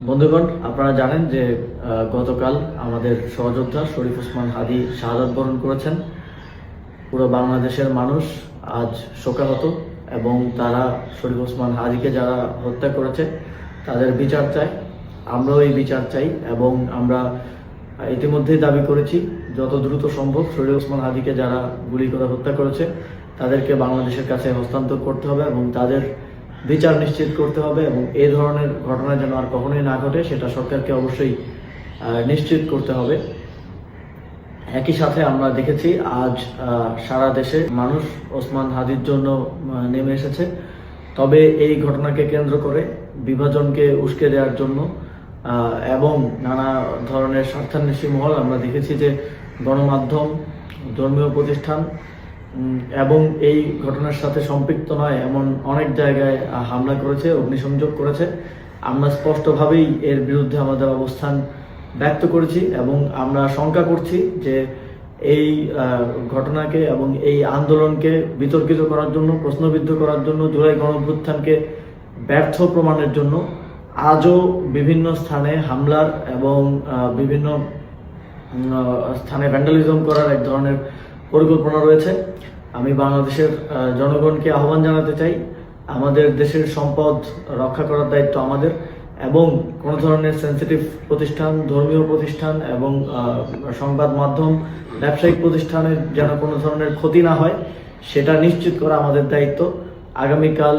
বন্ধুগণ, আপনারা জানেন যে গতকাল আমাদের সহযোদ্ধা শরীফ ওসমান হাদী শাহাদাত বরণ করেছেন। পুরো বাংলাদেশের মানুষ আজ শোকাহত এবং তারা শরীফ ওসমান হাদীকে যারা হত্যা করেছে তাদের বিচার চায়। আমরাও এই বিচার চাই এবং আমরা ইতিমধ্যেই দাবি করেছি যত দ্রুত সম্ভব শরীফ ওসমান হাদীকে যারা গুলি করে হত্যা করেছে তাদেরকে বাংলাদেশের কাছে হস্তান্তর করতে হবে এবং তাদের বিচার নিশ্চিত করতে হবে এবং এই ধরনের ঘটনা যেন আর কখনোই না ঘটে সেটা সরকারকে অবশ্যই নিশ্চিত করতে হবে। একই সাথে আমরা দেখেছি আজ সারা দেশে মানুষ ওসমান হাদীর জন্য নেমে এসেছে। তবে এই ঘটনাকে কেন্দ্র করে বিভাজনকে উস্কে দেওয়ার জন্য এবং নানা ধরনের স্বার্থান্বেষী মহল আমরা দেখেছি যে গণমাধ্যম, ধর্মীয় প্রতিষ্ঠান এবং এই ঘটনার সাথে সম্পৃক্ত নয় এমন অনেক জায়গায় হামলা করেছে, অগ্নিসংযোগ করেছে। আমরা স্পষ্টভাবেই এর বিরুদ্ধে আমাদের অবস্থান ব্যক্ত করেছি এবং আমরা শঙ্কা করছি যে এই ঘটনাকে এবং এই আন্দোলনকে বিতর্কিত করার জন্য, প্রশ্নবিদ্ধ করার জন্য, জুলাই গণঅভ্যুত্থানকে ব্যর্থ প্রমাণের জন্য আজও বিভিন্ন স্থানে হামলার এবং বিভিন্ন স্থানে ভ্যান্ডালিজম করার এক ধরনের পরিকল্পনা রয়েছে। আমি বাংলাদেশের জনগণকে আহ্বান জানাতে চাই, আমাদের দেশের সম্পদ রক্ষা করার দায়িত্ব আমাদের এবং কোনো ধরনের সেন্সিটিভ প্রতিষ্ঠান, ধর্মীয় প্রতিষ্ঠান এবং সংবাদ মাধ্যম, ব্যবসায়িক প্রতিষ্ঠানের যেন কোনো ধরনের ক্ষতি না হয় সেটা নিশ্চিত করা আমাদের দায়িত্ব। আগামীকাল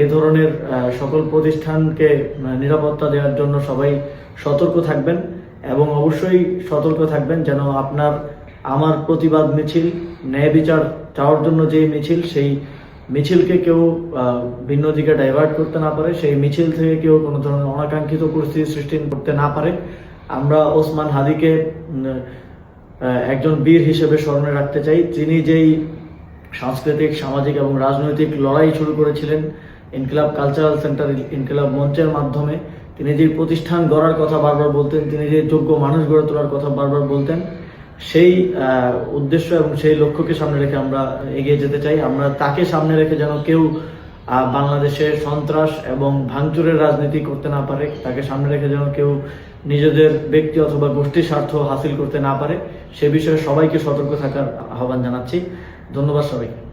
এ ধরনের সকল প্রতিষ্ঠানকে নিরাপত্তা দেওয়ার জন্য সবাই সতর্ক থাকবেন এবং অবশ্যই সতর্ক থাকবেন যেন আমার প্রতিবাদ মিছিল, ন্যায় বিচার চাওয়ার জন্য যে মিছিল, সেই মিছিলকে কেউ ভিন্ন দিকে ডাইভার্ট করতে না পারে, সেই মিছিল থেকে কেউ কোনো ধরনের অনাকাঙ্ক্ষিত পরিস্থিতি সৃষ্টি করতে না পারে। আমরা ওসমান হাদীকে একজন বীর হিসেবে স্মরণে রাখতে চাই। তিনি যেই সাংস্কৃতিক, সামাজিক এবং রাজনৈতিক লড়াই শুরু করেছিলেন ইনকিলাব কালচারাল সেন্টার, ইনকিলাব মঞ্চের মাধ্যমে, তিনি যে প্রতিষ্ঠান গড়ার কথা বারবার বলতেন, তিনি যে যোগ্য মানুষ গড়ে তোলার কথা বারবার বলতেন, সেই উদ্দেশ্য এবং সেই লক্ষ্যকে সামনে রেখে আমরা এগিয়ে যেতে চাই। আমরা তাকে সামনে রেখে যেন কেউ বাংলাদেশে সন্ত্রাস এবং ভাঙচুরের রাজনীতি করতে না পারে, তাকে সামনে রেখে যেন কেউ নিজেদের ব্যক্তি অথবা গোষ্ঠীর স্বার্থ হাসিল করতে না পারে, সে বিষয়ে সবাইকে সতর্ক থাকার আহ্বান জানাচ্ছি। ধন্যবাদ সবাইকে।